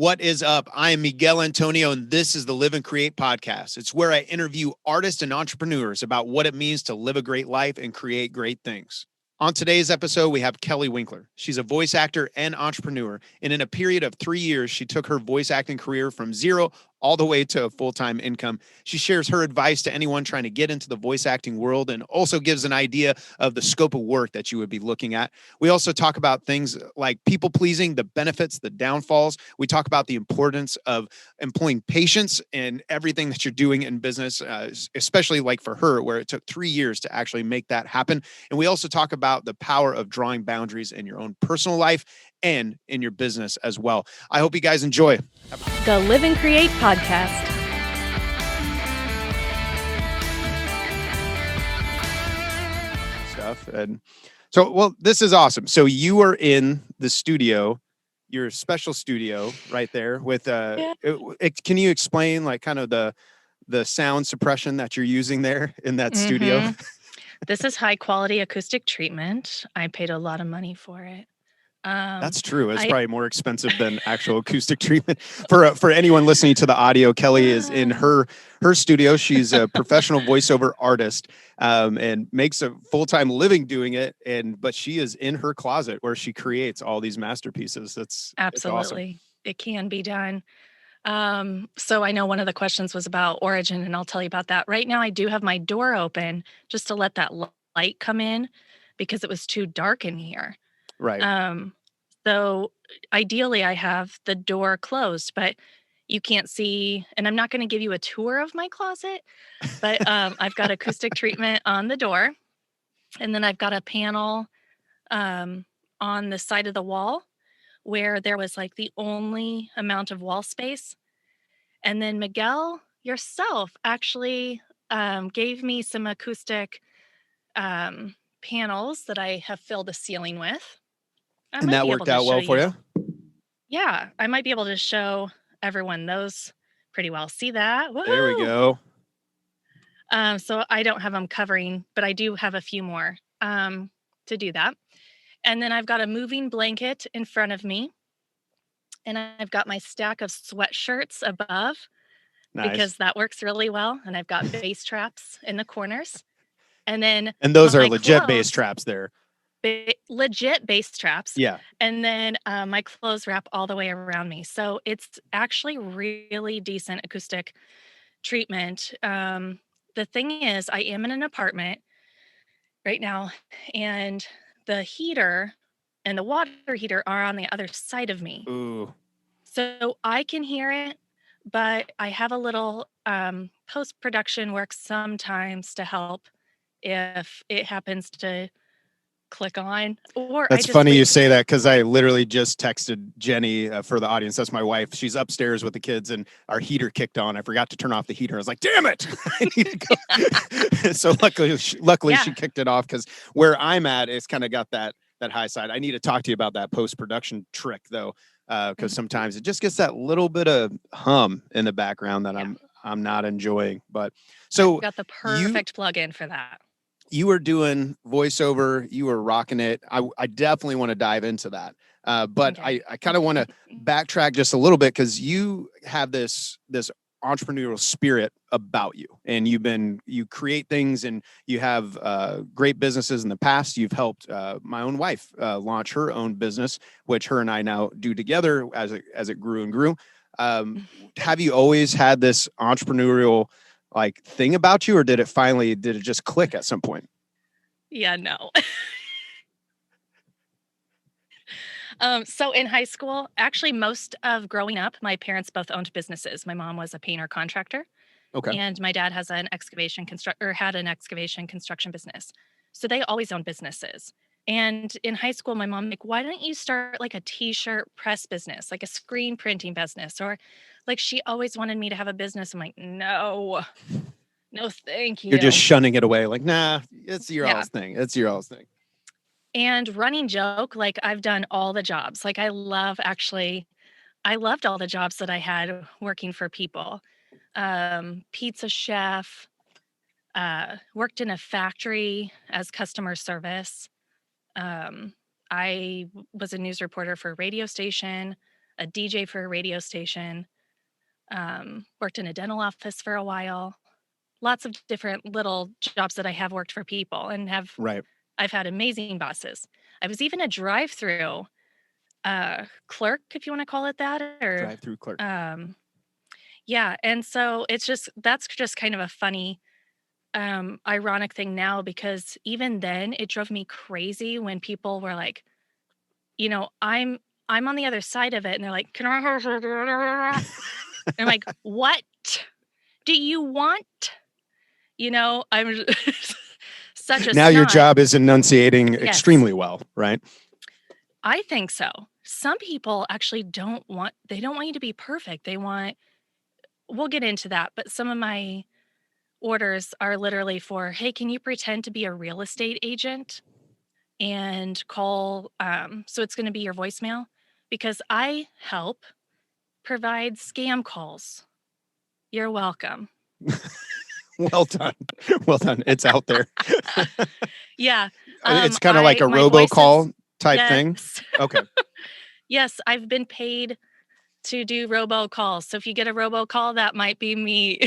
What is up? I am Miguel Antonio, and this is the Live and Create podcast. It's where I interview artists and entrepreneurs about what it means to live a great life and create great things. On today's episode, we have Kelli Winkler. She's a voice actor and entrepreneur, and in a period of 3 years, she took her voice acting career from zero all the way to a full-time income. She shares her advice to anyone trying to get into the voice acting world and also gives an idea of the scope of work that you would be looking at. We also talk about things like people pleasing, the benefits, the downfalls. We talk about the importance of employing patience in everything that you're doing in business, especially like for her, where it took 3 years to actually make that happen. And we also talk about the power of drawing boundaries in your own personal life and in your business as well. I hope you guys enjoy. The Live and Create podcast. Stuff. And so, well, this is awesome. So you are in the studio, your special studio right there with, can you explain like kind of the sound suppression that you're using there in that studio? This is high quality acoustic treatment. I paid a lot of money for it. That's true. It's probably more expensive than actual acoustic treatment. For anyone listening to the audio, Kelli is in her studio. She's a professional voiceover artist and makes a full-time living doing it. But she is in her closet where she creates all these masterpieces. That's Absolutely. Awesome. It can be done. So I know one of the questions was about origin, and I'll tell you about that. Right now, I do have my door open just to let that light come in because it was too dark in here. Right. So ideally I have the door closed, but you can't see, and I'm not going to give you a tour of my closet, but I've got acoustic treatment on the door, and then I've got a panel on the side of the wall where there was like the only amount of wall space. And then Miguel yourself actually gave me some acoustic panels that I have filled the ceiling with. And that worked out well for you? Yeah, I might be able to show everyone those pretty well. See that? Woo-hoo! There we go. So I don't have them covering, but I do have a few more to do that. And then I've got a moving blanket in front of me. And I've got my stack of sweatshirts above because that works really well. And I've got bass traps in the corners. And those are legit bass traps there. Legit bass traps. Yeah. And then my clothes wrap all the way around me. So it's actually really decent acoustic treatment. The thing is, I am in an apartment right now, and the heater and the water heater are on the other side of me. Ooh. So I can hear it, but I have a little post-production work sometimes to help if it happens to click on. Or that's funny you say that, because I literally just texted Jenny for the audience. That's my wife. She's upstairs with the kids and our heater kicked on. I forgot to turn off the heater. I was like, damn it. I need to go. So luckily she kicked it off, because where I'm at, it's kind of got that high side. I need to talk to you about that post-production trick though, because sometimes it just gets that little bit of hum in the background that I'm not enjoying. But so I've got the perfect plug-in for that. You were doing voiceover, you were rocking it. I definitely want to dive into that. But okay. I kind of want to backtrack just a little bit, because you have this entrepreneurial spirit about you, and you create things, and you have great businesses in the past. You've helped my own wife launch her own business, which her and I now do together as it grew and grew. Have you always had this entrepreneurial like thing about you, or did it just click at some point? Yeah, no. So in high school, actually most of growing up, my parents both owned businesses. My mom was a painter contractor. Okay. And my dad has had an excavation construction business. So they always owned businesses. And in high school, my mom like, why don't you start like a t-shirt press business, like a screen printing business? Or like, she always wanted me to have a business. I'm like, no, thank you. You're just shunning it away. Like, nah, it's your all's thing. It's your all's thing. And running joke, like I've done all the jobs. Like I loved all the jobs that I had working for people. Pizza chef, worked in a factory as customer service. I was a news reporter for a radio station, a DJ for a radio station, worked in a dental office for a while. Lots of different little jobs that I have worked for people and Right. I've had amazing bosses. I was even a drive-through clerk, if you want to call it that, or Drive-through clerk. yeah. And so that's just kind of a funny, ironic thing now because even then it drove me crazy when people were like, I'm on the other side of it, and they're like, "Can I have?" And I'm like, "What do you want?" I'm such a Now your snot. job is enunciating Yes, extremely well, right? I think so. Some people actually they don't want you to be perfect. We'll get into that, but some of my orders are literally for, "Hey, can you pretend to be a real estate agent and call, so it's gonna be your voicemail? Because I help provide scam calls." You're welcome. Well done. Well done. It's out there. Yeah, It's kind of like a my voice is robocall type thing. yes. Okay. Yes, I've been paid to do robocalls, so if you get a robocall, that might be me.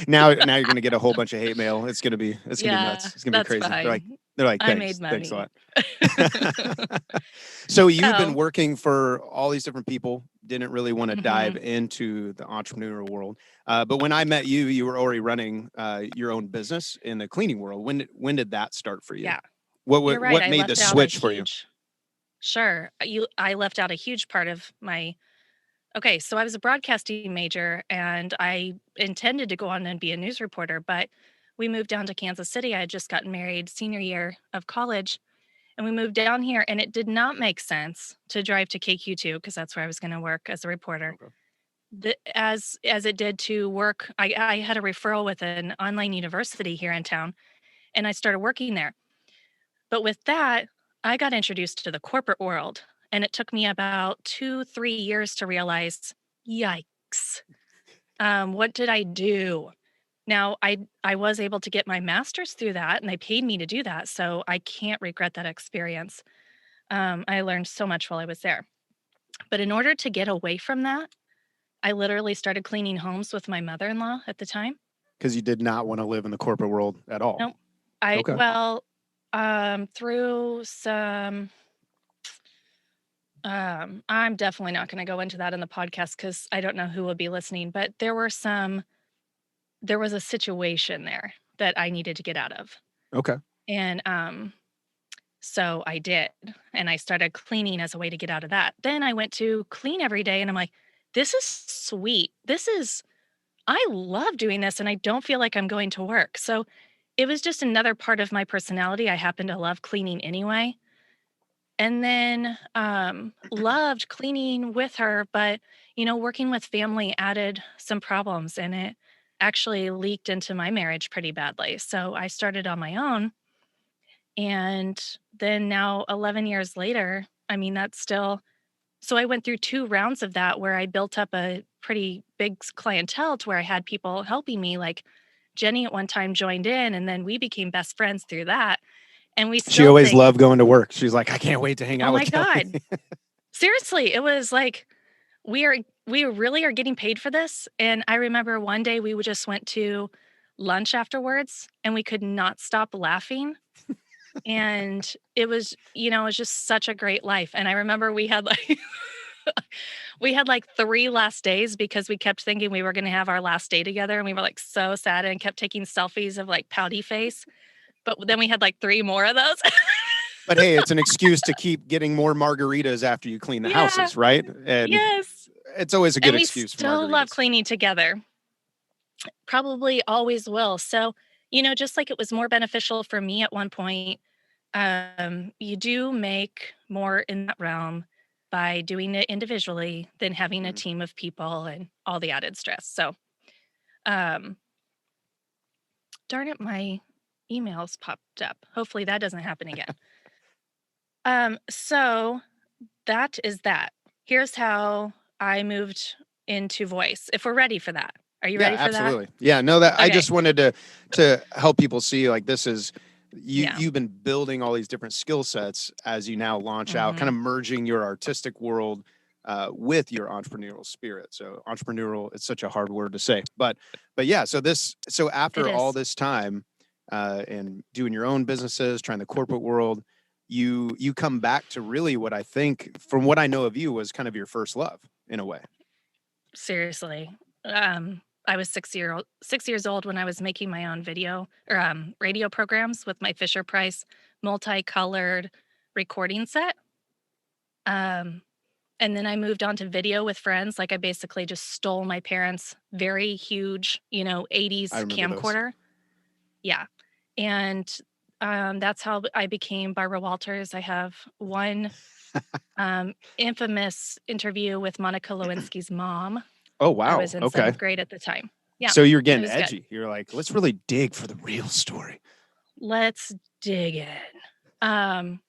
Now you're going to get a whole bunch of hate mail. It's going to be Yeah, nuts. It's going to be that's crazy. fine. They're like, I made thanks a money. lot. So you've been So working for all these different people. Didn't really want to dive mhm, into the entrepreneurial world, but when I met you, you were already running your own business in the cleaning world. When did that start for you? yeah, What you're what, right, what I made the left out a switch for you? huge Sure, I left out a huge part of my okay, so I was a broadcasting major, and I intended to go on and be a news reporter, but we moved down to Kansas City. I had just gotten married senior year of college, and we moved down here, and it did not make sense to drive to KQ2 because that's where I was gonna work as a reporter. Okay. As it did to work, I had a referral with an online university here in town, and I started working there. But with that, I got introduced to the corporate world, and it took me about 2, 3 years to realize, "Yikes. What did I do?" Now, I was able to get my master's through that, and they paid me to do that, so I can't regret that experience. I learned so much while I was there. But in order to get away from that, I literally started cleaning homes with my mother-in-law at the time. Because you did not want to live in the corporate world at all. Nope. I Okay. well, through I'm definitely not gonna go into that in the podcast because I don't know who will be listening, but there was a situation there that I needed to get out of. Okay. And, so I did, and I started cleaning as a way to get out of that. Then I went to clean every day, and I'm like, "This is sweet. I love doing this, and I don't feel like I'm going to work." So, it was just another part of my personality. I happen to love cleaning anyway. And then, loved cleaning with her, but, working with family added some problems, and it actually leaked into my marriage pretty badly. So I started on my own, and then now 11 years later, I mean, that's still so I went through 2 rounds of that where I built up a pretty big clientele to where I had people helping me, like, Jenny at one time joined in, and then we became best friends through that, and we She still always think, loved going to work. She's like, I can't wait to hang "Oh out with my Kelly. god." Seriously, it was like, we really are getting paid for this, and I remember one day we just went to lunch afterwards, and we could not stop laughing, and it was just such a great life, and I remember we had, like we had, like, 3 last days because we kept thinking we were gonna have our last day together, and we were, like, so sad and kept taking selfies of, like, pouty face, but then we had, like, 3 more of those. But hey, it's an excuse to keep getting more margaritas after you clean the Yeah, houses, right? And yes, it's always a good and we excuse for still love margaritas. cleaning together. Probably always will. So, just like it was more beneficial for me at one point, you do make more in that realm by doing it individually than having a Mhm. team of people and all the added stress. So, um, darn it, my emails popped up. Hopefully that doesn't happen again. So that is that. Here's how I moved into voice. If we're ready for that. Are you Yeah, ready for that? absolutely. Yeah, no, that I Okay. just wanted to help people see like this is Yeah. you've been building all these different skill sets as you now launch out, kind Hmm. of merging your artistic world with your entrepreneurial spirit. So entrepreneurial, it's such a hard word to say, but yeah. So It after all is. this time, and doing your own businesses, trying the corporate world, you come back to really what I think, from what I know of you, was kind of your first love in a way. Seriously. I was 6 years old when I was making my own video or radio programs with my Fisher Price multicolored recording set. Um, and then I moved on to video with friends. Like I basically just stole my parents' very huge, I 80s remember those. camcorder. Yeah. And that's how I became Barbara Walters. I have one infamous interview with Monica Lewinsky's mom. Oh I wow. was in Okay. seventh grade at the time. Yeah, So you're it getting was good. edgy. You're like, let's really dig for the real story. Let's dig in. Um,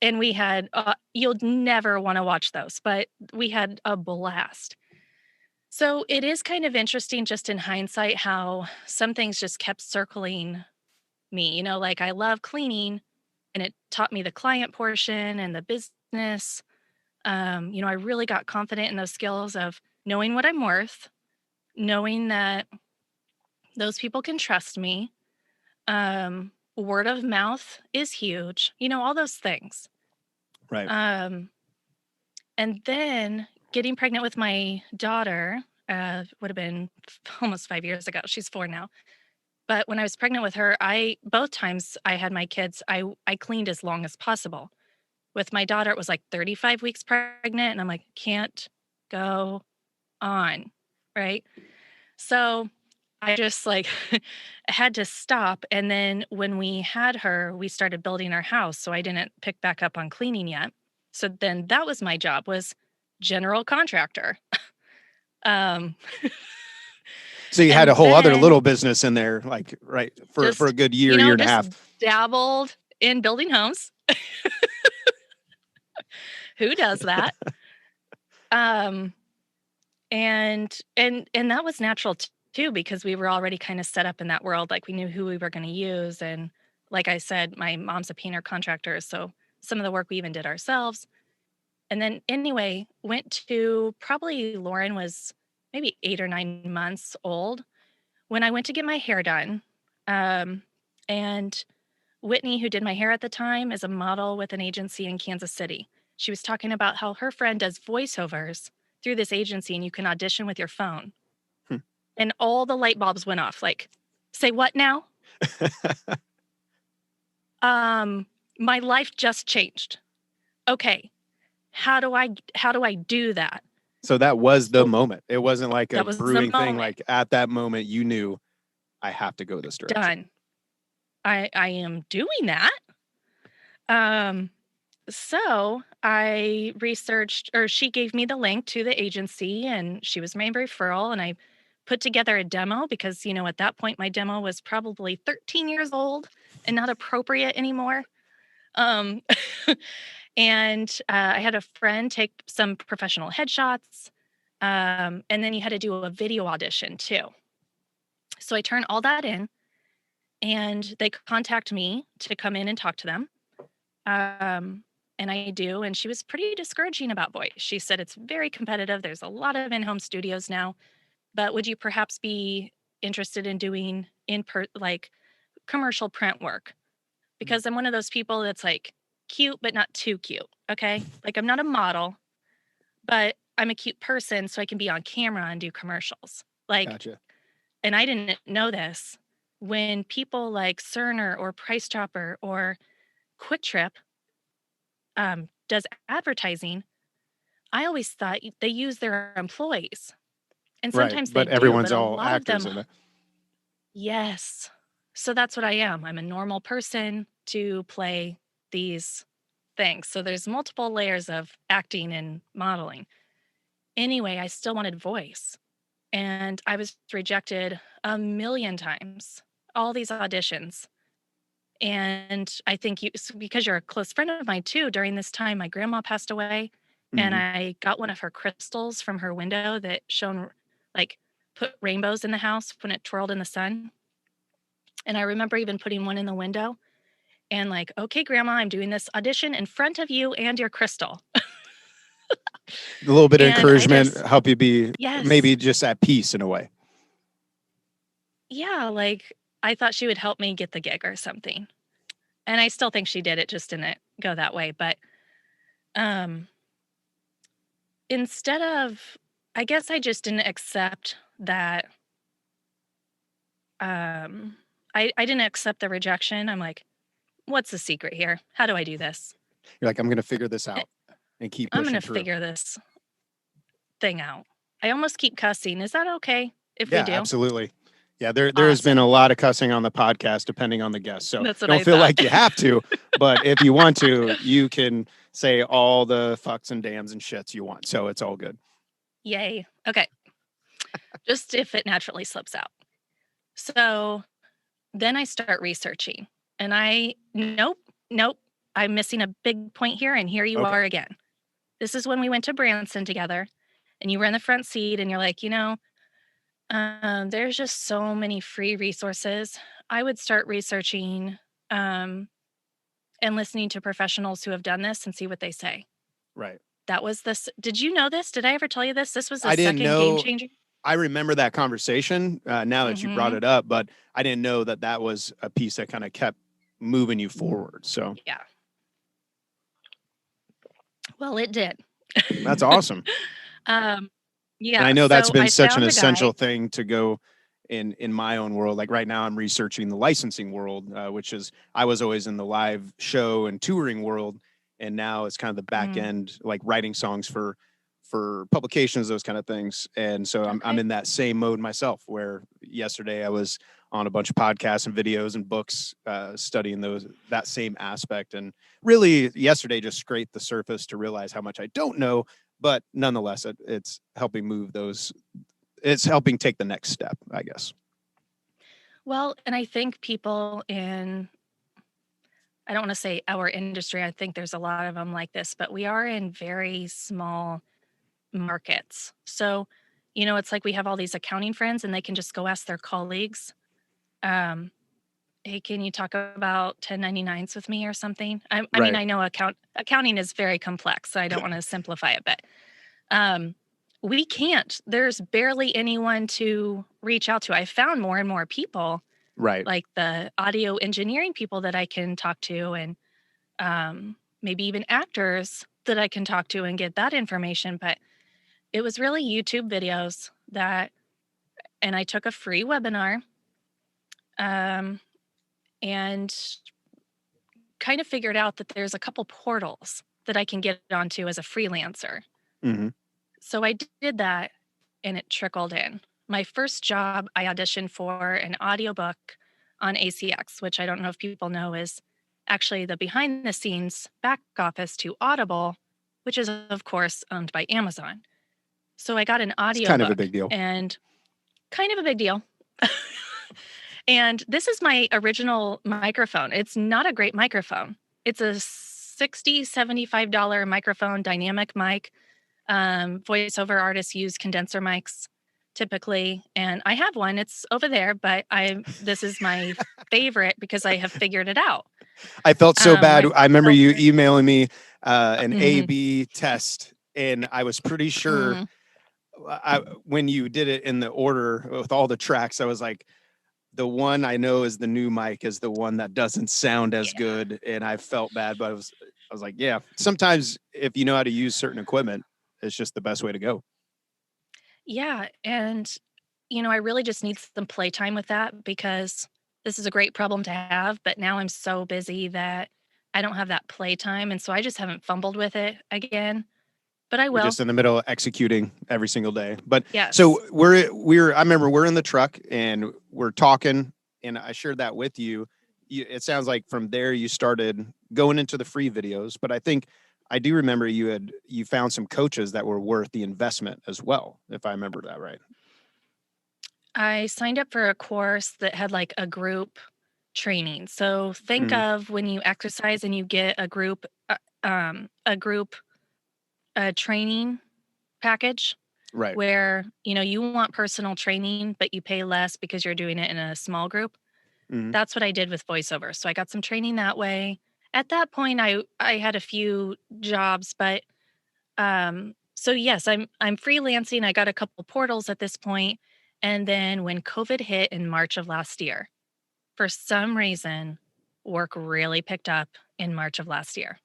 and we had, you'll never want to watch those, but we had a blast. So it is kind of interesting just in hindsight how some things just kept circling me. Like I love cleaning and it taught me the client portion and the business. I really got confident in those skills of knowing what I'm worth, knowing that those people can trust me. Word of mouth is huge, all those things. Right. Um, and then getting pregnant with my daughter would have been almost 5 years ago. She's 4 now. But when I was pregnant with her, both times I had my kids, I cleaned as long as possible. With my daughter, it was like 35 weeks pregnant, and I'm like, can't go on, right? So I just like had to stop. And then when we had her, we started building our house. So I didn't pick back up on cleaning yet. So then that was my job, was general contractor. Um, So you had a and whole other then little business in there, like, right, for a just, good year and a just half. dabbled in building homes. Who does that? Um, and that was natural too, because we were already kind of set up in that world. Like we knew who we were going to use. And like I said, my mom's a painter contractor. So some of the work we even did ourselves. And then anyway, went to, probably Lauren was maybe 8 or 9 months old when I went to get my hair done. And Whitney, who did my hair at the time, is a model with an agency in Kansas City. She was talking about how her friend does voiceovers through this agency and you can audition with your phone. Hmm. And all the light bulbs went off. Like, say what now? My life just changed. Okay. How do I do that? So that was the So moment. It wasn't like a that was the brewing thing. moment. Like at that moment, you knew, I have to go this direction. Done. I am doing that. So I researched, or she gave me the link to the agency, and she was my referral. And I put together a demo because, at that point, my demo was probably 13 years old and not appropriate anymore. Um, and I had a friend take some professional headshots. And then you had to do a video audition too. So I turned all that in, and they contact me to come in and talk to them. And I do. And she was pretty discouraging about voice. She said it's very competitive. There's a lot of in-home studios now, but would you perhaps be interested in doing like commercial print work? Because I'm one of those people that's like cute, but not too cute. Okay. Like I'm not a model, but I'm a cute person. So I can be on camera and do commercials. Like, Gotcha. and I didn't know this, when people like Cerner or Price Chopper or Quick Trip does advertising, I always thought they use their employees. And Right. sometimes they But do, but everyone's a all lot of actors them, in it. yes. So that's what I am. I'm a normal person to play these things. So there's multiple layers of acting and modeling. Anyway, I still wanted voice. And I was rejected a million times, all these auditions. And I think because you're a close friend of mine too, during this time, my grandma passed away, and Mhm. I got one of her crystals from her window that shone, like, put rainbows in the house when it twirled in the sun. And I remember even putting one in the window and like, okay, grandma, I'm doing this audition in front of you and your crystal. A little bit of And I encouragement, just, help you be yes, maybe just at peace in a way. yeah, like I thought she would help me get the gig or something. And I still think she did. It just didn't go that way. But um, instead of, I guess I just didn't accept that. Um, I didn't accept the rejection. I'm like, what's the secret here? How do I do this? You're like, I'm going to figure this Eh, out and keep I'm going pushing to through. figure this thing out. I almost keep cussing. Is that okay if we Yeah, do? absolutely. Yeah, there has been a Awesome. lot of cussing on the podcast, depending on the guest. So That's what don't I feel thought. like you have to, but if you want to, you can say all the fucks and dams and shits you want. So it's all good. Yay. Okay. Just if it naturally slips out. So then I start researching and nope, I'm missing a big point here. And here you Okay. are again. This is when we went to Branson together and you were in the front seat and you're like, there's just so many free resources. I would start researching um, and listening to professionals who have done this and see what they say. Right. That was this. Did you know this? Did I ever tell you this? This was the I didn't second game know. changer. I remember that conversation now that you brought Hmm. it up, but I didn't know that that was a piece that kind of kept moving you forward. So Yeah. Well, it did. that's awesome. um, And I yeah. know that's So been I such an found a essential guy. thing to go in my own world. Like right now, I'm researching the licensing world, which is I was always in the live show and touring world, and now it's kind of the back Mm, end, like writing songs for publications, those kind of things. And so I'm okay. in that same mode myself. Where yesterday I was on a bunch of podcasts and videos and books, studying that same aspect, and really yesterday just scraped the surface to realize how much I don't know, but nonetheless, it's helping move those. It's helping take the next step, I guess. Well, and I think people in, I don't want to say our industry, I think there's a lot of them like this, but we are in very small markets. So, it's like we have all these accounting friends and they can just go ask their colleagues, um, hey, can you talk about 1099s with me or something? I mean, Right. I know accounting is very complex, so I don't want to simplify it, but um, we can't. There's barely anyone to reach out to. I found more and more people, Right. like the audio engineering people that I can talk to, and maybe even actors that I can talk to and get that information. But it was really YouTube videos that, and I took a free webinar um, and kind of figured out that there's a couple portals that I can get onto as a freelancer. Hmm. So I did that and it trickled in. My first job, I auditioned for an audiobook on ACX, which I don't know if people know is actually the behind the scenes back office to Audible, which is, of course, owned by Amazon. So I got an It's kind of a audiobook big deal. and kind of a big deal. And this is my original microphone. It's not a great microphone. It's a $75 microphone, dynamic mic. Voiceover artists use condenser mics typically, and I have one. It's over there, but this is my favorite because I have figured it out. I felt so bad. My I remember you filter. emailing me an A Mhm, B test, and I was pretty sure mhm. when you did it in the order with all the tracks, I was like, the one I know is the new mic is the one that doesn't sound as Yeah. good, and I felt bad, but I was like, yeah. Sometimes if you know how to use certain equipment, it's just the best way to go. Yeah, and I really just need some playtime with that because this is a great problem to have, but now I'm so busy that I don't have that playtime, and so I just haven't fumbled with it again, but I You're will. just in the middle of executing every single day. But Yes. so we're I remember we're in the truck and we're talking, and I shared that with you. It sounds like from there you started going into the free videos, but I think I do remember you found some coaches that were worth the investment as well, if I remember that right. I signed up for a course that had like a group training. So think Hmm. of when you exercise and you get a group training package Right. where, you want personal training, but you pay less because you're doing it in a small group. Hmm. That's what I did with voiceover. So I got some training that way. At that point, I had a few jobs, but So yes, I'm freelancing. I got a couple portals at this point, and then when COVID hit in March of last year, for some reason, work really picked up in March of last year.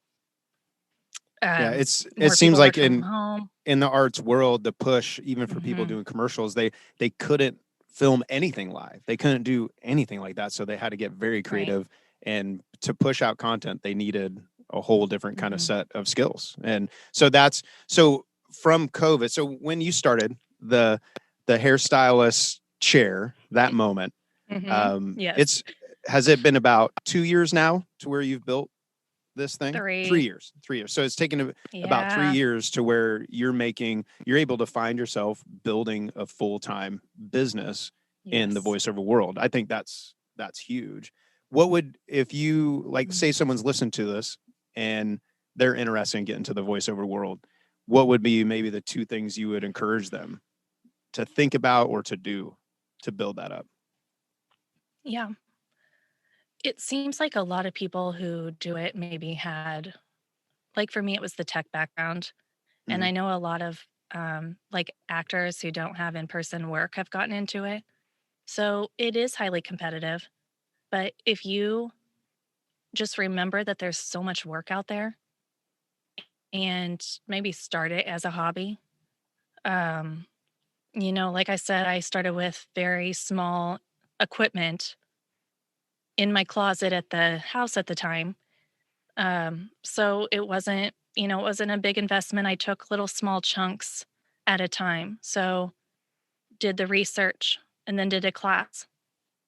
Yeah, it More seems people like work from home. in the arts world, the push, even for people Hmm. doing commercials, they couldn't film anything live. They couldn't do anything like that. So they had to get very Right. creative. And to push out content, they needed a whole different kind of Hmm. set of skills. And so so from COVID. So when you started the hairstylist chair, that moment, Hmm. Yes. it's has it been about 2 years now to where you've built this thing? 3 3. years. 3 years. So it's taken about 3 Yeah. years to where you're able to find yourself building a full-time business in the Yes. voiceover world. I think that's huge. What would if you like Mm. say someone's listened to this and they're interested in getting to the voiceover world, what would be maybe the two things you would encourage them to think about or to do to build that up? Yeah. It seems like a lot of people who do it maybe had, like for me, it was the tech background. And Mhm. I know a lot of like actors who don't have in person work have gotten into it. So it is highly competitive. But if you just remember that there's so much work out there and maybe start it as a hobby. Um, like I said, I started with very small equipment in my closet at the house at the time. So it wasn't a big investment. I took little small chunks at a time. So did the research and then did a class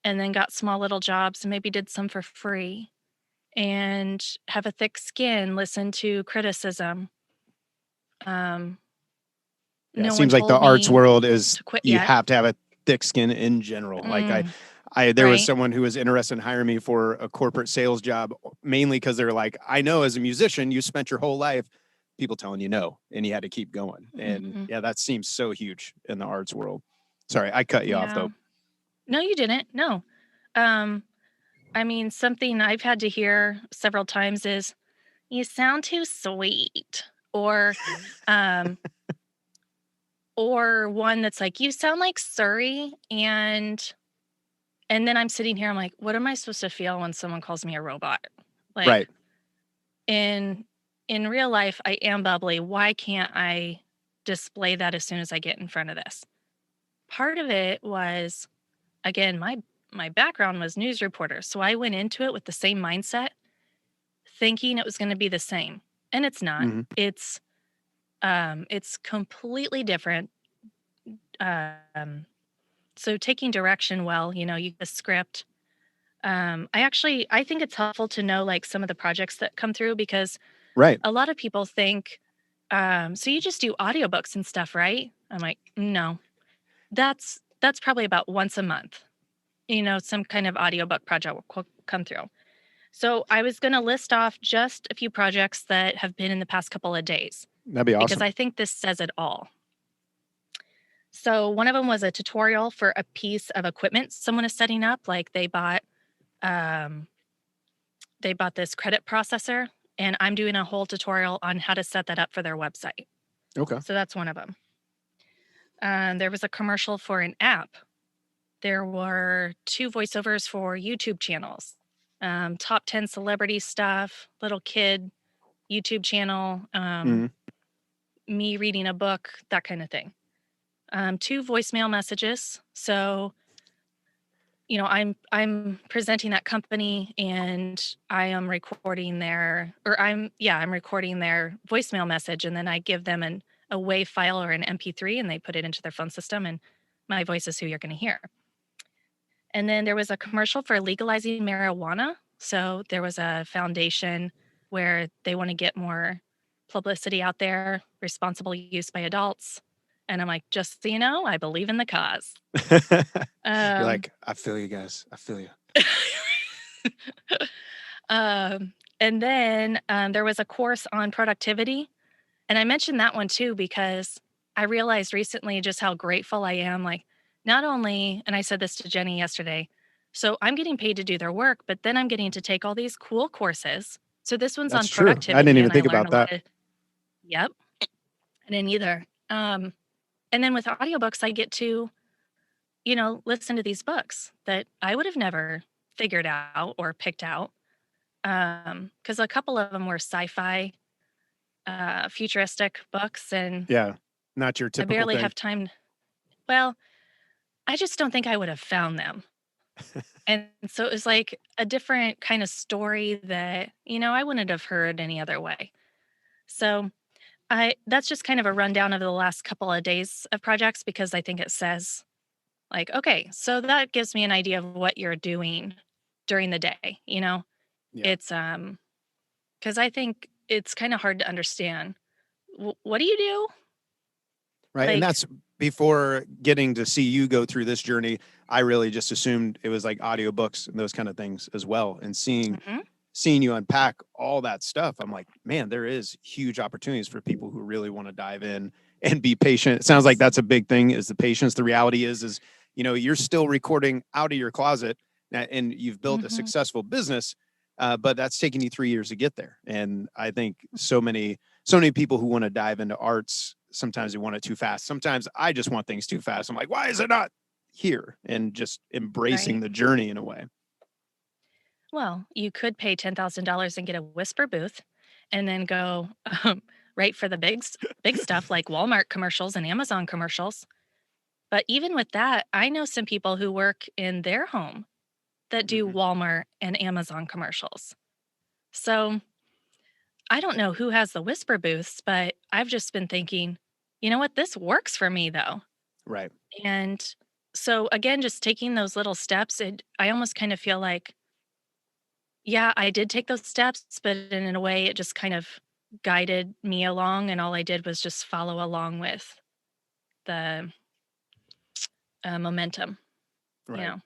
and then got small little jobs and maybe did some for free and have a thick skin, listen to criticism. Um, Yeah, it no one seems like the told arts me world is to quit you yet. have to have a thick skin in general. Like Mm, I there was right. someone who was interested in hiring me for a corporate sales job mainly because they're like, I know as a musician, you spent your whole life people telling you no, and you had to keep going. And Hmm. yeah, that seems so huge in the arts world. Sorry, I cut you off Yeah. though. No, you didn't. No. Um, I mean, something I've had to hear several times is, "You sound too sweet," um, or one that's like, "You sound like Surrey," and then I'm sitting here, I'm like, "What am I supposed to feel when someone calls me a robot?" Like, Right. in in real life, I am bubbly. Why can't I display that as soon as I get in front of this? Part of it was, again, my background was news reporter, so I went into it with the same mindset, thinking it was gonna be the same, and it's not. Hmm. It's completely different. Um, so taking direction well, you get a script. I think it's helpful to know like some of the projects that come through because Right. a lot of people think, so you just do audiobooks and stuff, right? I'm like, no, that's probably about once a month. Some kind of audiobook project will come through. So I was going to list off just a few projects that have been in the past couple of days That'd be because awesome. I think this says it all. So one of them was a tutorial for a piece of equipment someone is setting up. Like um, they bought this credit processor, and I'm doing a whole tutorial on how to set that up for their website. Okay. So that's one of them. There was a commercial for an app. There were two voiceovers for YouTube channels, top 10 celebrity stuff, little kid YouTube channel, Hmm. me reading a book, that kind of thing. Two voicemail messages. So, I'm presenting that company and I am recording I'm recording their voicemail message and then I give them a WAV file or an MP3 and they put it into their phone system and my voice is who you're going to hear. And then there was a commercial for legalizing marijuana. So there was a foundation where they want to get more publicity out there, responsible use by adults. And I'm like, just so you know, I believe in the cause. You're Um, like, I feel you guys. I feel you. and then there was a course on productivity. And I mentioned that one too because I realized recently just how grateful I am. Like, not only, and I said this to Jenny yesterday, so I'm getting paid to do their work, but then I'm getting to take all these cool courses. So this one's That's on true. I didn't productivity, even and I think learned about a lot that. of, yep. I didn't either. And then with audiobooks, I get to, listen to these books that I would have never figured out or picked out. Because a couple of them were sci-fi, futuristic books, and Yeah. Not your I typical barely thing. have time. Well, I just don't think I would have found them. And so it was like a different kind of story that, I wouldn't have heard any other way. So I that's just kind of a rundown of the last couple of days of projects because I think it says like, okay, so that gives me an idea of what you're doing during the day, Yeah. It's because I think it's kind of hard to understand. What do you do? Right. And Like, that's before getting to see you go through this journey. I really just assumed it was like audiobooks and those kind of things as well. And mhm, seeing you unpack all that stuff, I'm like, man, there is huge opportunities for people who really want to dive in and be patient. It sounds like yes. that's a big thing is the patience. The reality is, you're still recording out of your closet and you've built a Mhm, successful business, but that's taken you 3 years to get there. And I think so many people who want to dive into arts, sometimes they want it too fast. Sometimes I just want things too fast. I'm like, why is it not here? And just embracing right. the journey in a way. Well, you could pay $10,000 and get a whisper booth and then go right for the big stuff like Walmart commercials and Amazon commercials. But even with that, I know some people who work in their home that do Mm-hmm. Walmart and Amazon commercials. So I don't know who has the whisper booths, but I've just been thinking, you know what? This works for me though. Right. And so again, just taking those little steps, I almost kind of feel like, yeah, I did take those steps, but in a way, it just kind of guided me along. And all I did was just follow along with the momentum, you Right. know?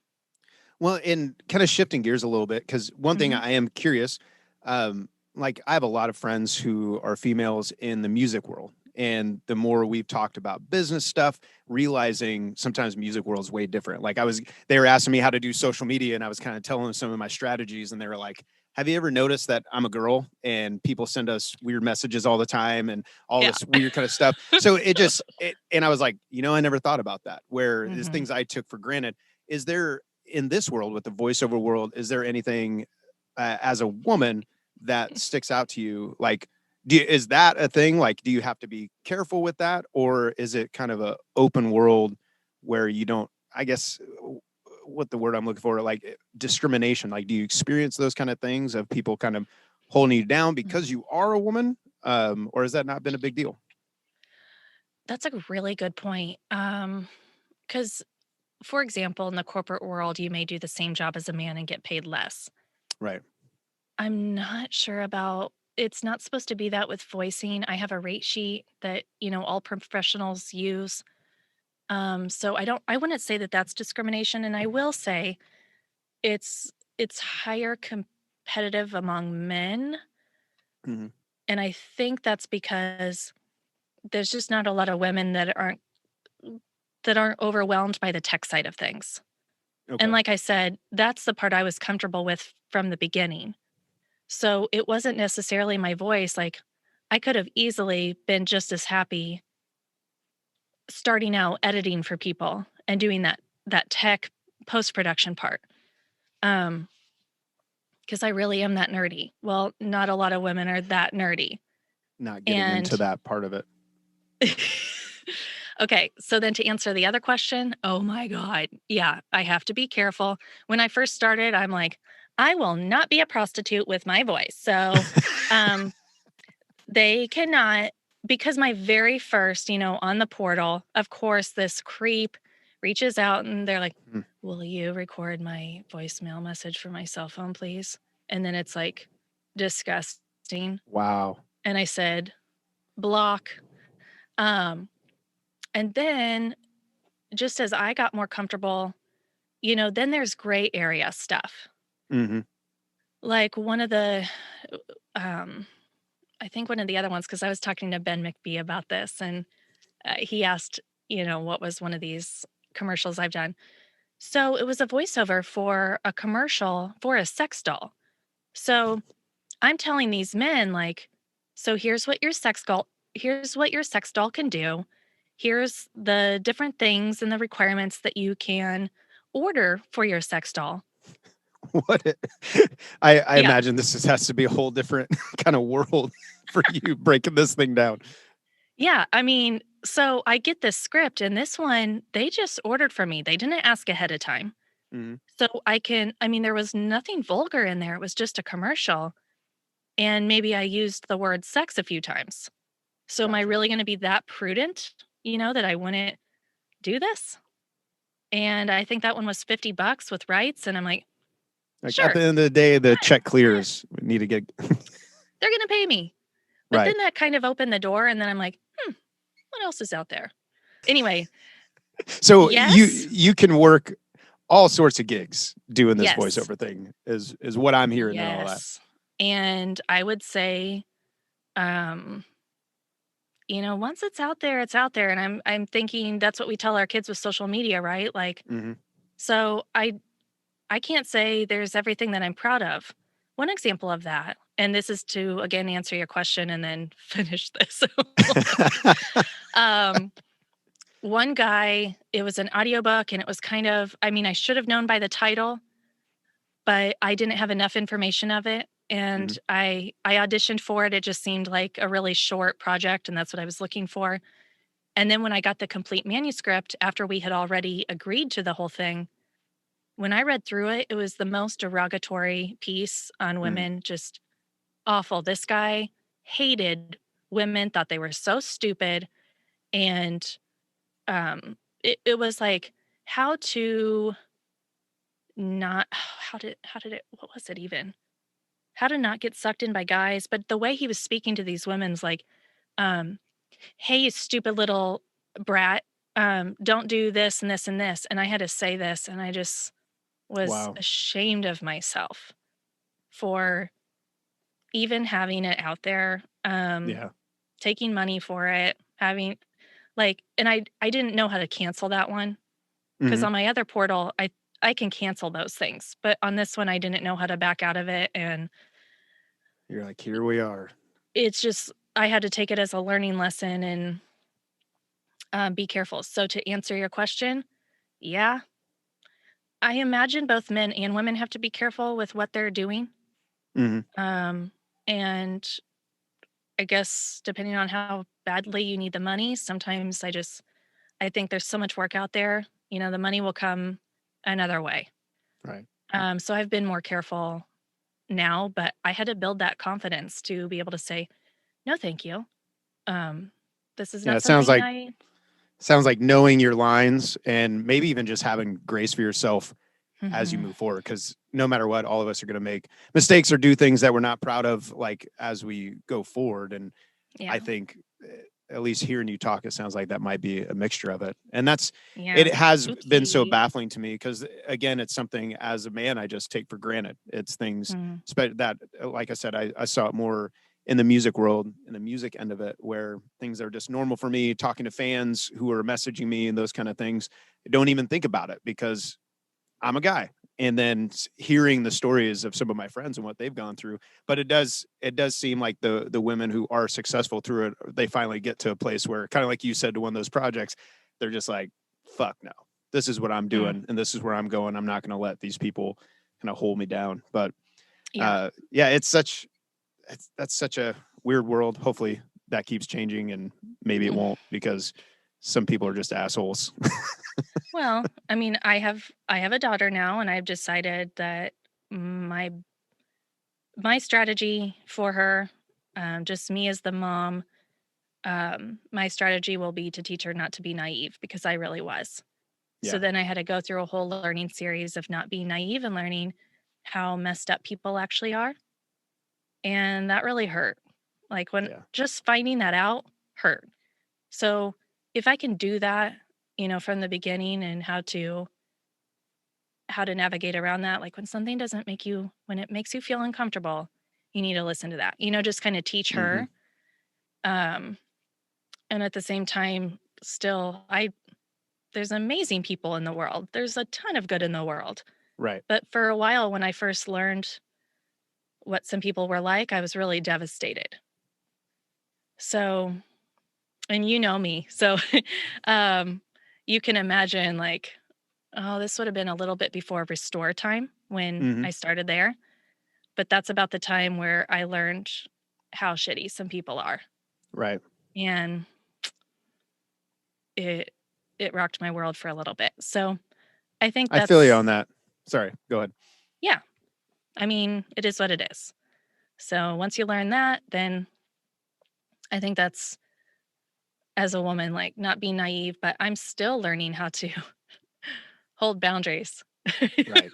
Well, and kind of shifting gears a little bit, because one thing Hmm. I am curious, like I have a lot of friends who are females in the music world. And the more we've talked about business stuff, realizing sometimes music world is way different. They were asking me how to do social media, and I was kind of telling them some of my strategies, and they were like, have you ever noticed that I'm a girl and people send us weird messages all the time and all Yeah. this weird kind of stuff? So and I was like, I never thought about that, where is Hmm. things I took for granted. Is there in this world with the voiceover world, is there anything as a woman that sticks out to you? Like, is that a thing? Like, do you have to be careful with that, or is it kind of a open world where you don't? I guess what the word I'm looking for, like discrimination. Like, do you experience those kind of things of people kind of holding you down because you are a woman, or has that not been a big deal? That's a really good point. Because, for example, in the corporate world, you may do the same job as a man and get paid less. Right. I'm not sure about it's not supposed to be that with voicing. I have a rate sheet that, all professionals use. So I wouldn't say that that's discrimination. And I will say it's higher competitive among men. Hmm. And I think that's because there's just not a lot of women that aren't overwhelmed by the tech side of things. And Okay. like I said, that's the part I was comfortable with from the beginning. So it wasn't necessarily my voice. Like I could have easily been just as happy starting out editing for people and doing that tech post-production part. Um, because I really am that nerdy. Well, not a lot of women are that nerdy. Not getting into And that part of it. okay, so then to answer the other question, oh my God. Yeah, I have to be careful. When I first started, I'm like, I will not be a prostitute with my voice. So um they cannot, because my very first, on the portal, of course, this creep reaches out and they're like, Hmm. will you record my voicemail message for my cell phone, please? And then it's like disgusting. Wow. And I said, block. Um, and then just as I got more comfortable, then there's gray area stuff. Hmm. Like one of the, um, I think one of the other ones, because I was talking to Ben McBee about this, and he asked, what was one of these commercials I've done. So it was a voiceover for a commercial for a sex doll. So I'm telling these men, like, so here's what your sex here's what your sex doll can do. Here's the different things and the requirements that you can order for your sex doll. What I Yeah. imagine has to be a whole different kind of world for you breaking this thing down. Yeah. I mean, so I get this script, and this one, they just ordered for me. They didn't ask ahead of time. Mhm. So I mean, there was nothing vulgar in there. It was just a commercial. And maybe I used the word sex a few times. So am I Gotcha. really going to be that prudent, that I wouldn't do this? And I think that one was $50 with rights. And I'm like, Like at sure, the end of the day, the check eh, clears. We need to get they're going to pay me. But right. then that kind of opened the door. And then I'm like, what else is out there? Anyway, So yes, you can work all sorts of gigs doing this yes, voiceover thing is what I'm hearing and all that. yes. And I would say, um, once it's out there, it's out there. And I'm thinking that's what we tell our kids with social media, right? Like, Mhm. so I can't say there's everything that I'm proud of. One example of that, and this is to again answer your question and then finish this. um, one guy, it was an audiobook, and it was kind of, I mean, I should have known by the title, but I didn't have enough information of it. And Mhm. I auditioned for it. It just seemed like a really short project, and that's what I was looking for. And then when I got the complete manuscript after we had already agreed to the whole thing, when I read through it, it was the most derogatory piece on Mm. women, just awful. This guy hated women, thought they were so stupid, and it was like how to not how did it what was it even? How to not get sucked in by guys, but the way he was speaking to these women's like, um, "Hey, you stupid little brat, don't do this and this and this." And I had to say this, and I just was Wow. ashamed of myself for even having it out there, Yeah. taking money for it, having and I didn't know how to cancel that one because Mhm. on my other portal, I can cancel those things, but on this one, I didn't know how to back out of it, and You're like, here we are. it's just I had to take it as a learning lesson and, be careful. So to answer your question, yeah, I imagine both men and women have to be careful with what they're doing, Mhm. um, and I guess depending on how badly you need the money, sometimes I think there's so much work out there, the money will come another way. Right. So I've been more careful now, but I had to build that confidence to be able to say, no, thank you. Um, this is Yeah, not it sounds something like knowing your lines and maybe even just having grace for yourself as you Mhm. move forward, because no matter what, all of us are going to make mistakes or do things that we're not proud of, like as we go forward. And I Yeah. think, at least hearing you talk, it sounds like that might be a mixture of it. And that's, Yeah. it has been so Oopsie. baffling to me because, again, it's something as a man I just take for granted. It's things Mm. that, like I said, I saw it more in the music world, in the music end of it, where things are just normal for me, talking to fans who are messaging me and those kind of things. I don't even think about it because I'm a guy. And then hearing the stories of some of my friends and what they've gone through, but it does seem like the women who are successful through it, they finally get to a place where, kind of like you said to one of those projects, they're just like, "Fuck no, this is what I'm Mm. doing, and this is where I'm going. I'm not going to let these people kind of hold me down." But Yeah. yeah, that's such a weird world. Hopefully that keeps changing, and maybe it Mm. won't, because some people are just assholes. Well, I mean, I have a daughter now, and I've decided that my my strategy for her, just me as the mom, my strategy will be to teach her not to be naive because I really was. So Yeah, then I had to go through a whole learning series of not being naive and learning how messed up people actually are. And that really hurt. Like when yeah. just finding that out hurt. So if I can do that, from the beginning and how to navigate around that, like when something doesn't make you when it makes you feel uncomfortable, you need to listen to that. Just kind of teach Hmm. her. Um and at the same time still I there's amazing people in the world. There's a ton of good in the world. Right. But for a while when I first learned what some people were like, I was really devastated. So, and you know me. So um, you can imagine like, oh, this would have been a little bit before restore time when Hmm. I started there. But that's about the time where I learned how shitty some people are. Right. And it it rocked my world for a little bit. So I think I feel you that's on that. Sorry, go ahead. yeah. I mean, it is what it is. So once you learn that, then I think that's as a woman, like not being naive, but I'm still learning how to hold boundaries. Right.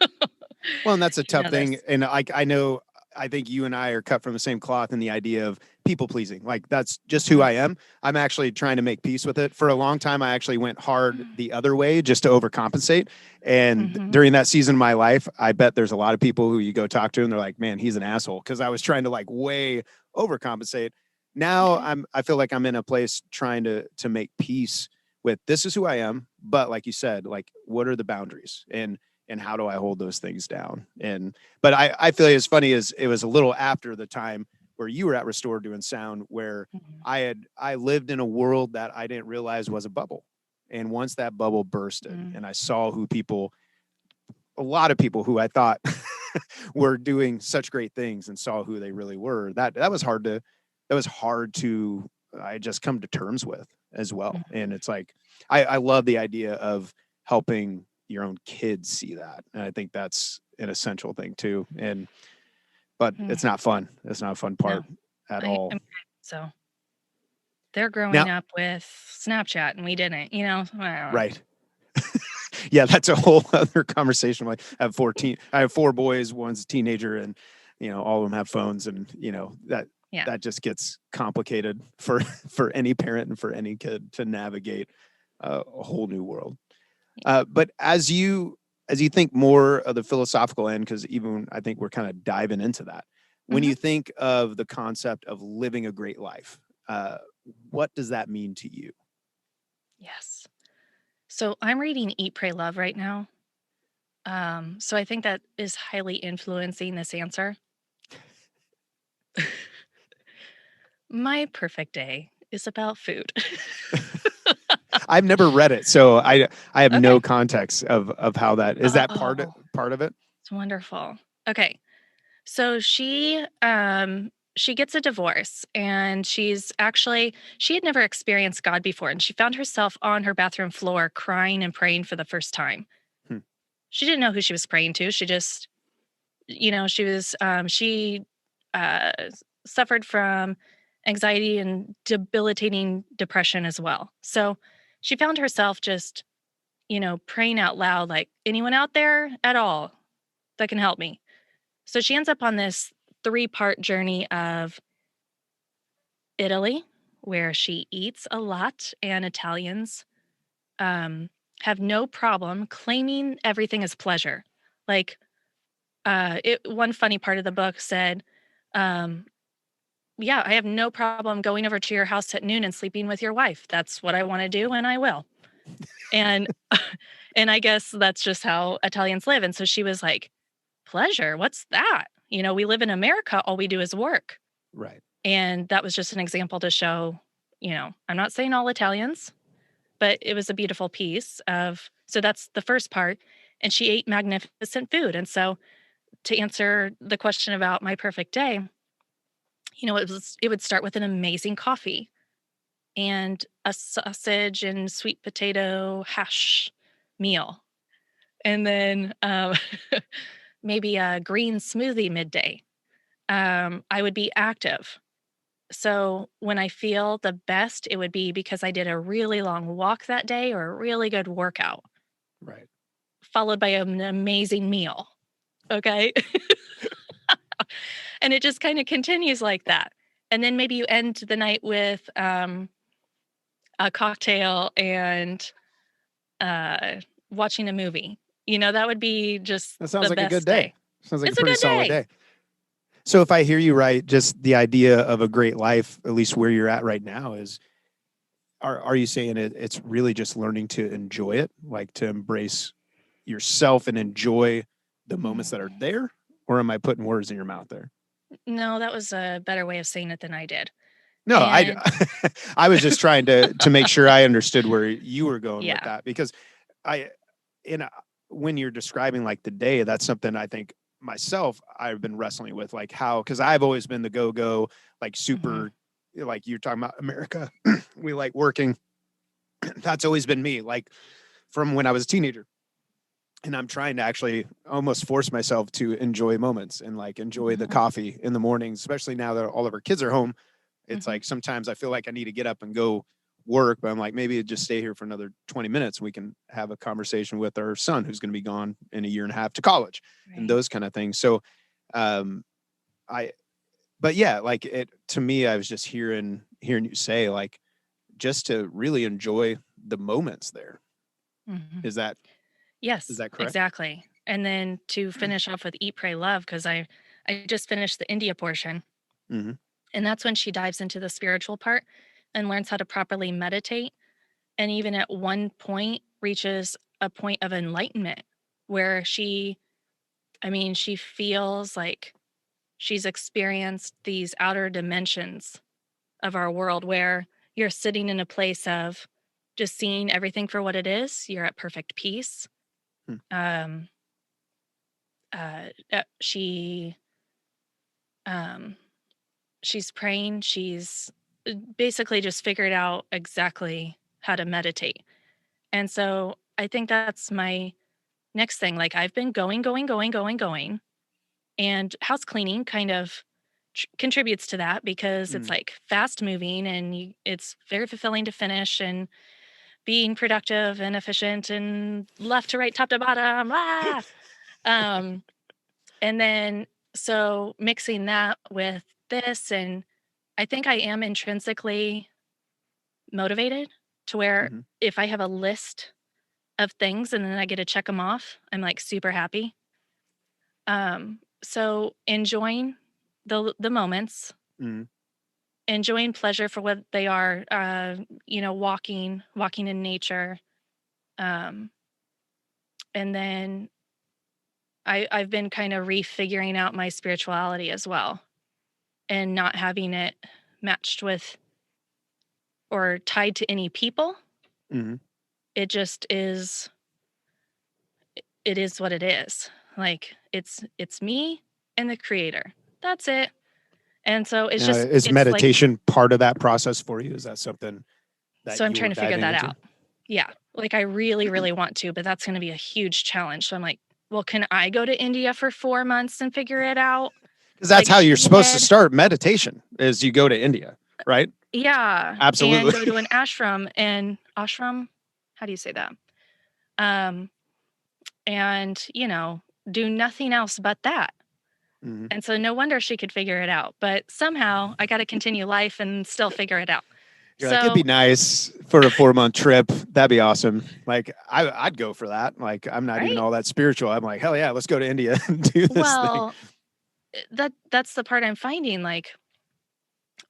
Well, and that's a in tough thing. others. And I know, I think you and I are cut from the same cloth in the idea of people pleasing. Like that's just who Mhm. I am. I'm actually trying to make peace with it. For a long time, I actually went hard Mm. the other way just to overcompensate. And Mhm. during that season of my life, I bet there's a lot of people who you go talk to and they're like, man, he's an asshole. Cause I was trying to like way overcompensate. Now Okay. I feel like I'm in a place trying to make peace with this is who I am. But like you said, like what are the boundaries? And how do I hold those things down? And but I feel as funny as it was a little after the time where you were at Restore doing sound, where Mhm. I lived in a world that I didn't realize was a bubble. And once that bubble bursted Mm. and I saw who people, a lot of people who I thought were doing such great things and saw who they really were, that was hard to, I just come to terms with as well. Mhm. And it's like, I love the idea of helping your own kids see that. And I think that's an essential thing too. And, but Mm. it's not fun. It's not a fun No, part at all. I'm so they're growing Now, up with Snapchat and we didn't, you know. I don't know. right. Yeah, that's a whole other conversation. Like I have four boys, one's a teenager, and all of them have phones, and Yeah. that just gets complicated for for any parent and for any kid to navigate a whole new world. But as you think more of the philosophical end, because even I think we're kind of diving into that. When Hmm. you think of the concept of living a great life, uh, what does that mean to you? Yes. So I'm reading Eat, Pray, Love right now. So I think that is highly influencing this answer. My perfect day is about food. I've never read it, so I have no Okay. context of how that is. That Oh, part of it. it's wonderful. Okay. So she gets a divorce and she had never experienced God before and she found herself on her bathroom floor crying and praying for the first time. Hmm. She didn't know who she was praying to. She just, she uh suffered from anxiety and debilitating depression as well. So she found herself just, praying out loud like anyone out there at all that can help me. So she ends up on this three-part journey of Italy, where she eats a lot, and Italians um, have no problem claiming everything as pleasure. Like, one funny part of the book said, um, "Yeah, I have no problem going over to your house at noon and sleeping with your wife. That's what I want to do, and I will." And and I guess that's just how Italians live. And so she was like, "Pleasure? What's that? We live in America. All we do is work." Right. And that was just an example to show, I'm not saying all Italians, but it was a beautiful piece of so that's the first part. And she ate magnificent food. And so to answer the question about my perfect day, it would start with an amazing coffee and a sausage and sweet potato hash meal. And then maybe a green smoothie midday. I would be active. So when I feel the best, it would be because I did a really long walk that day or a really good workout, Right. followed by an amazing meal. Okay. And it just kind of continues like that. And then maybe you end the night with a cocktail and uh, watching a movie. That would be just That sounds the like a good best day. day. Sounds like a It's a pretty good solid day. day. So if I hear you right, just the idea of a great life, at least where you're at right now, is are you saying it's really just learning to enjoy it, like to embrace yourself and enjoy the moments that are Mhm. there? Or am I putting words in your mouth there? No, that was a better way of saying it than I did. No, And I was just trying to make sure I understood where you were going with yeah. that, because I, in when you're describing like the day, that's something I think myself I've been wrestling with, like how, because I've always been the go, like Hmm. super, like you're talking about America, we like working. That's always been me, like from when I was a teenager. And I'm trying to actually almost force myself to enjoy moments and like enjoy the Hmm. coffee in the mornings, especially now that all of our kids are home. It's Hmm. like sometimes I feel like I need to get up and go work, but I'm like, maybe just stay here for another 20 minutes and we can have a conversation with our son who's going to be gone in a year and a half to college and Right. those kind of things. So, um, I, but yeah, like it to me, I was just hearing you say like just to really enjoy the moments there. Hmm. Is that is Yes, that correct? exactly. And then to finish off with Eat, Pray, Love, because I just finished the India portion. Mm-hmm. And that's when she dives into the spiritual part and learns how to properly meditate. And even at one point, reaches a point of enlightenment where she feels like she's experienced these outer dimensions of our world where you're sitting in a place of just seeing everything for what it is. You're at perfect peace. Hmm. Um, she um, she's praying. She's basically just figured out exactly how to meditate. And so I think that's my next thing. Like I've been going, and house cleaning kind of contributes to that because it's Mm. like fast moving and it's very fulfilling to finish and being productive and efficient and left to right, top to bottom. Ah! Um, and then so mixing that with this, and I think I am intrinsically motivated to where Mm-hmm. if I have a list of things and then I get to check them off, I'm like super happy. So enjoying the moments, Mm-hmm. enjoying pleasure for what they are, walking in nature. Um, and then I've been kind of refiguring out my spirituality as well and not having it matched with or tied to any people. Mm-hmm. It just is it is what it is. Like it's me and the creator. That's it. And so Now, is it's like meditation part of that process for you? Is that something that so I'm you trying were to figure diving that into? out. Yeah. Like I really, really want to, but that's going to be a huge challenge. So I'm like, well, can I go to India for 4 months and figure it out? Because that's Like how you're she supposed to did. start meditation, is you go to India, right? Yeah. And Absolutely. go to an ashram. How do you say that? Um, and, do nothing else but that. Mhm. And so no wonder she could figure it out. But somehow I got to continue life and still figure it out. You're like, it'd be So, nice for a 4 month trip. That'd be awesome. Like, I'd go for that. Like, I'm not even right. all that spiritual. I'm like, hell yeah, let's go to India and do this thing. Well, that's the part I'm finding. Like,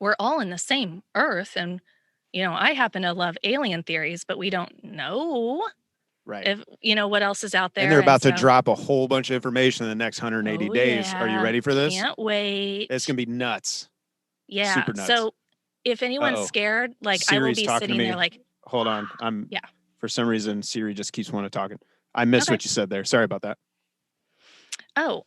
we're all in the same earth. And, I happen to love alien theories, but we don't know Right. if, what else is out And they're there. And about to so, drop a whole bunch of information in the next 180 oh, days. Are you yeah, ready for this? can't It's wait. going to be nuts. Yeah. Super nuts. So, if Uh anyone's oh. scared, like, I will Siri's be talking to sitting there me. like, Hold on. yeah, For some reason, Siri just keeps wanting to talking. I missed okay. what you said there. Sorry about that. Oh,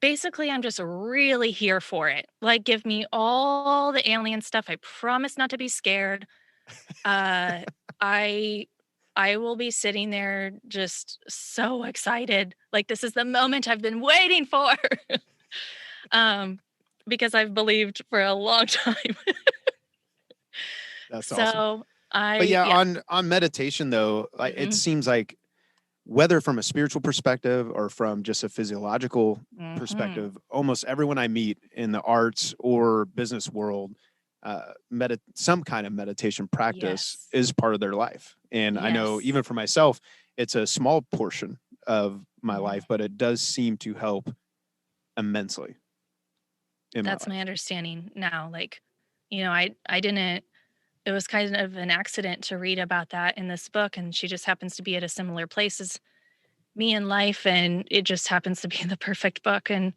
basically, I'm just really here for it. Like, give me all the alien stuff. I promise not to be scared. Uh, I I will be sitting there just so excited. Like this is the moment I've been waiting for. um, because I've believed for a long time. That's awesome. So But I yeah, yeah. on meditation though, like it Mhm. seems like whether from a spiritual perspective or from just a physiological Mhm. perspective, almost everyone I meet in the arts or business world, some kind of meditation practice Yes. is part of their life. And I know Yes. even for myself, it's a small portion of my Mhm. life, but it does seem to help immensely in my That's life. my understanding now. Like, I didn't it was kind of an accident to read about that in this book, and she just happens to be at a similar place as me in life, and it just happens to be the perfect book. And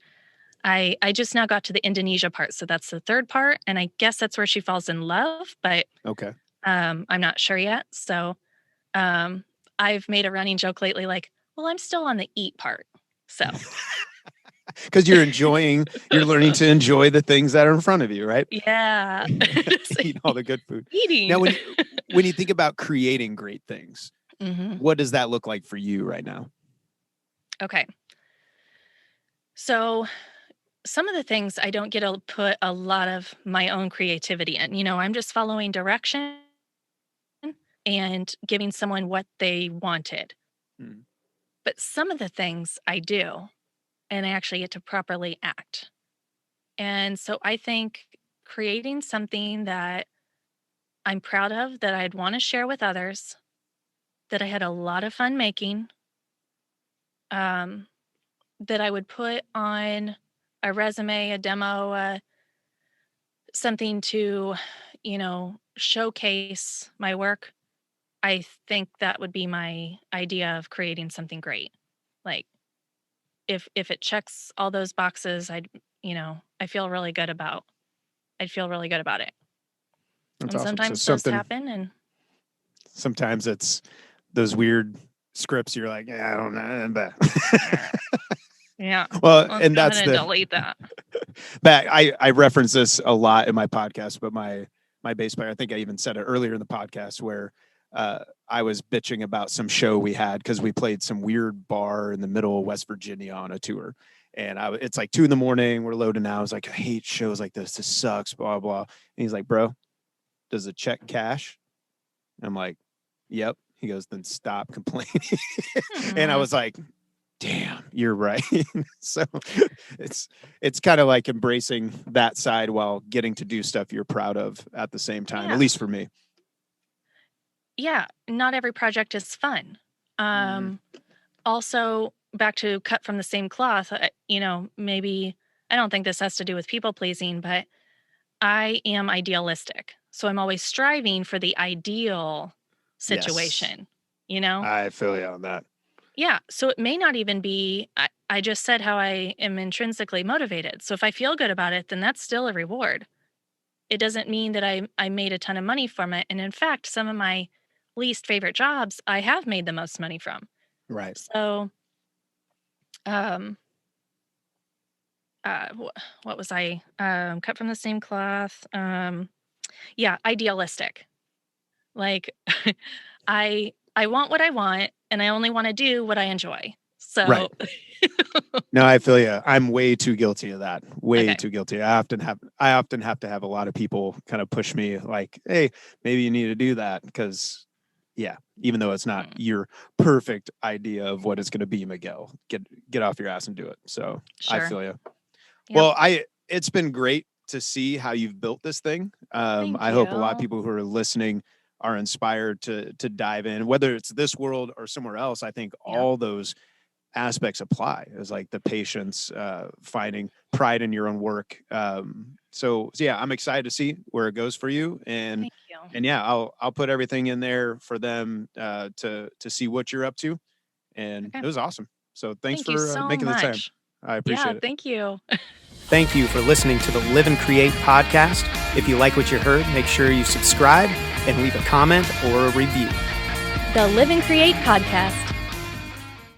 I just now got to the Indonesia part, so that's the third part, and I guess that's where she falls in love, but Okay. I'm not sure yet. So I've made a running joke lately, like, well, I'm still on the eat part. So Because you're learning to enjoy the things that are in front of you, right? yeah, Eat all the good food. Now, eating. when you think about creating great things, Hmm. what does that look like for you right now? Okay. So some of the things I don't get to put a lot of my own creativity in. I'm just following direction and giving someone what they wanted. Mm. But some of the things I do, and I actually get to properly act. And so I think creating something that I'm proud of, that I'd want to share with others, that I had a lot of fun making, um, that I would put on a resume, a demo, something to, showcase my work. I think that would be my idea of creating something great. Like if it checks all those boxes, I feel really good about. I'd feel really good about it. That's And awesome. So sometimes those happen, and sometimes it's those weird scripts. You're like, yeah, I don't know. yeah. Well, Let's and go ahead that's and delete that. but I reference this a lot in my podcast, but my bass player, I think I even said it earlier in the podcast where I was bitching about some show we had because we played some weird bar in the middle of West Virginia on a tour. And it's like 2 a.m. We're loading out. I was like, I hate shows like this. This sucks, blah, blah. And he's like, bro, does the check cash? I'm like, yep. He goes, then stop complaining. And I Hmm. was like, damn, you're right. So it's kind of like embracing that side while getting to do stuff you're proud of at the same time, at Yeah. least for me. Yeah. Not every project is fun. Mm, Um, Also, back to cut from the same cloth, maybe I don't think this has to do with people pleasing, but I am idealistic. So I'm always striving for the ideal yes, situation, you know? I feel you on that. Yeah. So it may not even be, I just said how I am intrinsically motivated. So if I feel good about it, then that's still a reward. It doesn't mean that I made a ton of money from it. And in fact, some of my least favorite jobs I have made the most money from. Right. So, um, what was I? Cut from the same cloth. Yeah, idealistic. Like, I want what I want, and I only want to do what I enjoy. Right. So, No, I feel you. I'm way too guilty of that. Way okay, too guilty. I often have to have a lot of people kind of push me like, hey, maybe you need to do that because yeah, even though it's not mm, your perfect idea of what it's going to be, Miguel, get off your ass and do it. So I sure, feel you. yep. Well, it's been great to see how you've built this thing. Thank I hope a lot of you. people who are listening are inspired to dive in, whether it's this world or somewhere else. I think Yeah. all those aspects apply. Is like the patience, finding pride in your own work. So yeah, I'm excited to see where it goes for you, and Thank you. yeah, I'll put everything in there for them to see what you're up to, and Okay. it was awesome. So thanks Thank you for so making the time. much. I Yeah. appreciate it. Thank you. Thank you for listening to the Live and Create podcast. If you like what you heard, make sure you subscribe and leave a comment or a review. The Live and Create podcast.